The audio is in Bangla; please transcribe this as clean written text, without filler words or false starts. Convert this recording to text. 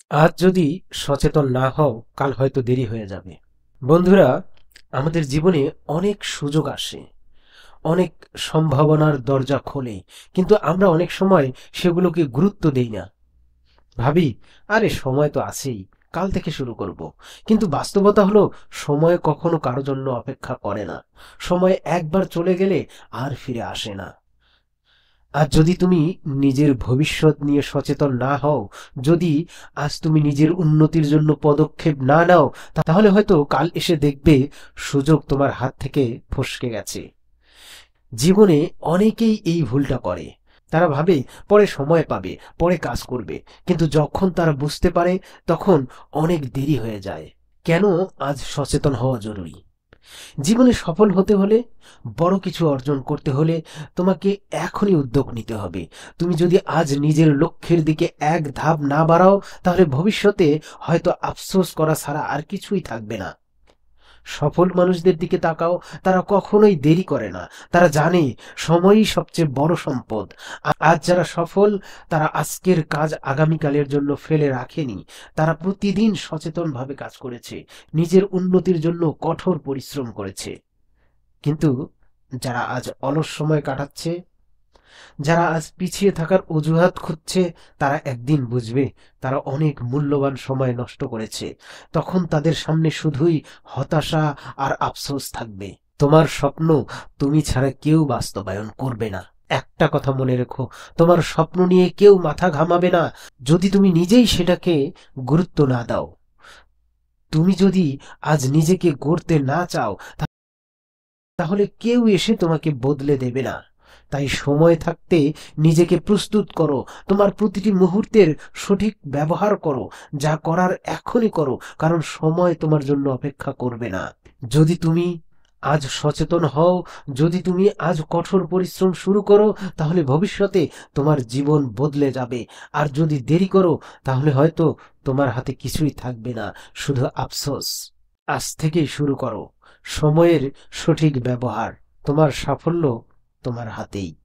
আজ যদি সচেতন না হও, কাল হয়তো দেরি হয়ে যাবে। বন্ধুরা, আমাদের জীবনে অনেক সুযোগ আসে, অনেক সম্ভাবনার দরজা খোলে, কিন্তু আমরা অনেক সময় সেগুলোকে গুরুত্ব দেই না। ভাবি, আরে সময় তো আছেই, কাল থেকে শুরু করব। কিন্তু বাস্তবতা হলো, সময় কখনো কারো জন্য অপেক্ষা করে না। সময় একবার চলে গেলে আর ফিরে আসে না। আর যদি তুমি নিজের ভবিষ্যৎ নিয়ে সচেতন না হও, যদি আজ তুমি নিজের উন্নতির জন্য পদক্ষেপ না নাও, তাহলে হয়তো কাল এসে দেখবে সুযোগ তোমার হাত থেকে ফসকে গেছে। জীবনে অনেকেই এই ভুলটা করে। তারা ভাবে পরে সময় পাবে, পরে কাজ করবে, কিন্তু যখন তারা বুঝতে পারে তখন অনেক দেরি হয়ে যায়। কেন আজ সচেতন হওয়া জরুরি? জীবনে সফল হতে হলে, বড় কিছু অর্জন করতে হলে তোমাকে এখনই উদ্যোগ নিতে হবে। তুমি যদি আজ নিজের লক্ষ্যের দিকে এক ধাপ না বাড়াও, তাহলে ভবিষ্যতে হয়তো আফসোস করা ছাড়া আর কিছুই থাকবে না। সফল মানুষদের দিকে তাকাও, তারা কখনোই দেরি করে না। তারা জানে সময়ই সবচেয়ে বড় সম্পদ। আজ যারা সফল, তারা আজকের কাজ আগামীকালের জন্য ফেলে রাখেনি। তারা প্রতিদিন সচেতনভাবে কাজ করেছে, নিজের উন্নতির জন্য কঠোর পরিশ্রম করেছে। কিন্তু যারা আজ অলস সময় কাটাচ্ছে, যারা আজ পিছিয়ে থাকার অজুহাত খুঁজছে, তারা একদিন বুঝবে তারা অনেক মূল্যবান সময় নষ্ট করেছে। তখন তাদের সামনে শুধুই হতাশা আর আফসোস থাকবে। তোমার স্বপ্ন তুমি ছাড়া কেউ বাস্তবায়ন করবে না। একটা কথা মনে রেখো, তোমার স্বপ্ন নিয়ে কেউ মাথা ঘামাবে না যদি তুমি নিজেই সেটাকে গুরুত্ব না দাও। তুমি যদি আজ নিজেকে গড়তে না চাও, তাহলে কেউ এসে তোমাকে বদলে দেবে না। তাই সময় থাকতে নিজেকে প্রস্তুত করো। তোমার প্রতিটি মুহূর্তের সঠিক ব্যবহার করো। যা করার এখনই করো, কারণ সময় তোমার জন্য অপেক্ষা করবে না। যদি তুমি আজ সচেতন হও, যদি তুমি আজ কঠোর পরিশ্রম শুরু করো, তাহলে ভবিষ্যতে তোমার জীবন বদলে যাবে। আর যদি দেরি করো, তাহলে হয়তো তোমার হাতে কিছুই থাকবে না, শুধু আফসোস। আজ থেকেই শুরু করো সময়ের সঠিক ব্যবহার। তোমার সাফল্য তোমার হাতেই।